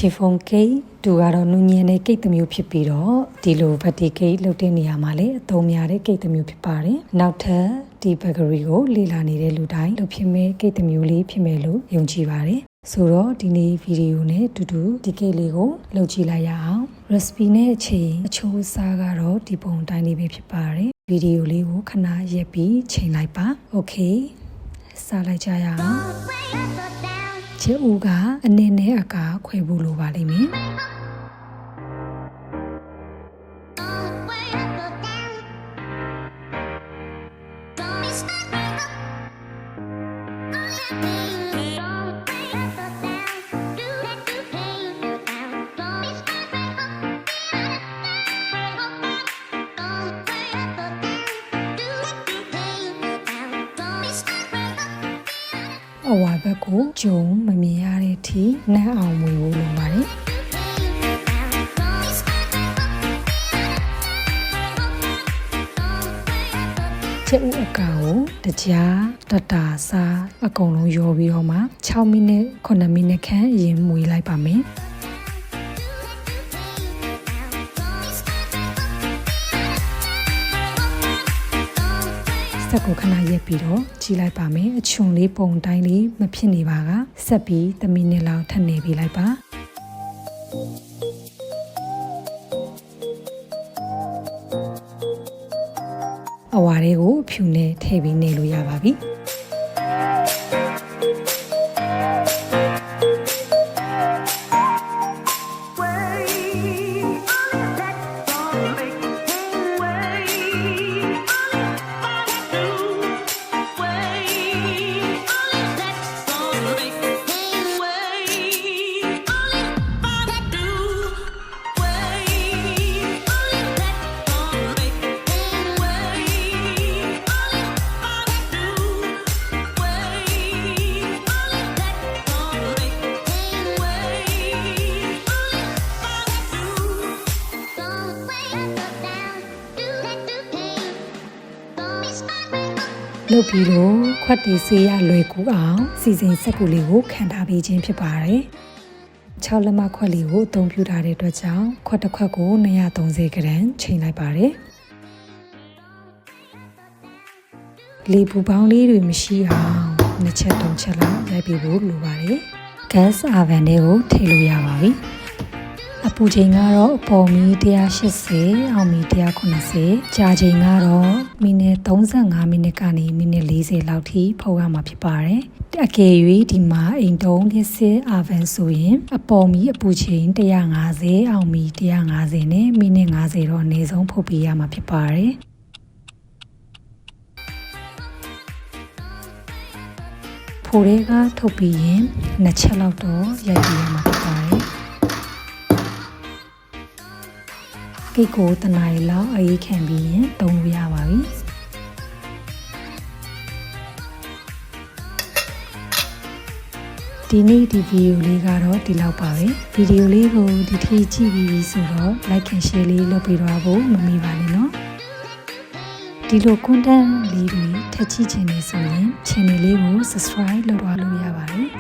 chiffon cake တူကတော့နူညံတဲ့ cake တစ်မျိုးဖြစ်ပြီးတော့ဒီလို birthday cake လုပ်တဲ့နေရာမှာလည်းအသုံးများတဲ့ cake တစ်မျိုးဖြစ်ပါတယ်နောက်ထပ်ဒီ bakery ကိုလေ့လာနေတဲ့လူတိုင်းလုပ်ဖြစ်မဲ့ cake တစ်မျိုးလေးဖြစ်မယ်လို့ယုံကြည်ပါတယ်ဆိုတော့ဒီနေ့ဗီဒီယိုနဲ့တူတူဒီ cake လေးကိုလုပ်ကြည့်လိုက်ရအောင် recipe နဲ့အချိန်အချိုးအစားကတော့ဒီပုံတိုင်းလေးပဲဖြစ်ပါတယ်ဗီဒီယိုလေးကိုခဏရက်ပြီးချိန်လိုက်ပါ okay စလိုက်ကြရအောင်ချစ်ဦးကအနည်းနဲ့အကာခွဲဖို့လိုပါလိမ့်မယ်အဝါဘက်ကိုဂျုံမမြင်ရတဲ့အထိနှမ်းအောင်မွေဖို့လိုပါတယ်ချက်ဥအကောင်ကိုတကြားတတာစားအကုန်လုံးရောပြီးတော့မှ6မိနစ်9မိနစ်ခန့်ရင်မွေလိုက်ပါမယ်စက်ကိုခဏရက်ပြီးတော့ကြီးလိုက်ပါမယ်အချွန်လေးပုံတိုင်းလေးမဖြစ်နေပါကဆက်ပြီး10မိနစ်လောက်ထပ်နေပေးလိုက်ပါအဝါလေးကိုဖြူနဲ့ထည့်ပြီးနေလို့ရပါပြီလုပ်ပြီးတော့ခွက်တီစေးရလွယ်ကူအောင်စီစဉ်စက်ကူလေးကိုခံထားပေးခြင်းဖြစ်ပါတယ်6လက်မခွက်လေးကိုအသုံးပြုထားတဲ့အတွက်ကြောင့်ခွက်တစ်ခွက်ကို230 gram ချိန်လိုက်ပါတယ်လေပူပေါင်းလေးတွေမရှိအောင်2ချက်3ချက်လောက်ရိုက်ပေးဖို့လိုပါတယ် gas oven တွေကိုထည့်လို့ရပါပြီအပူချိန်ကတော့အပေါ်မီ180အောက်မီ190ကြာချိန်ကတော့မိနစ်35မိနစ်ကနေမိနစ်40လောက်ထိဖုတ်ရမှာဖြစ်ပါတယ်အကယ်၍ဒီမှာအိမ်တုံးလျှက်စစ်အာဗန်ဆိုရင်အပေါ်မီအပူချိန်150အောက်မီ150နဲ့မိနစ်50တော့အနည်းဆုံးဖုတ်ပေးရမှာဖြစ်ပါတယ်ဖိုတွေကထုတ်ပြီးရင်2ချက်လောက်တော့ရိုက်ပေးရမှာဖြစ်ပါတယ်ကိတ်ကိုတနားရီလောက်အေးခံပြီးရင်သုံးလို့ရပါပြီဒီနေ့ဒီဗီဒီယိုလေးကတော့ဒီလောက်ပါပဲဗီဒီယိုလေးကိုဒီထိကြည့်ပြီးဆိုတော့ like and share လေးလုပ်ပေးတော့ဖို့မမေ့ပါနဲ့နော်ဒီလို content လေးတွေထပ်ကြည့်ချင်နေဆိုရင် channel လေးကို subscribe လုပ်သွားလို့ရပါတယ်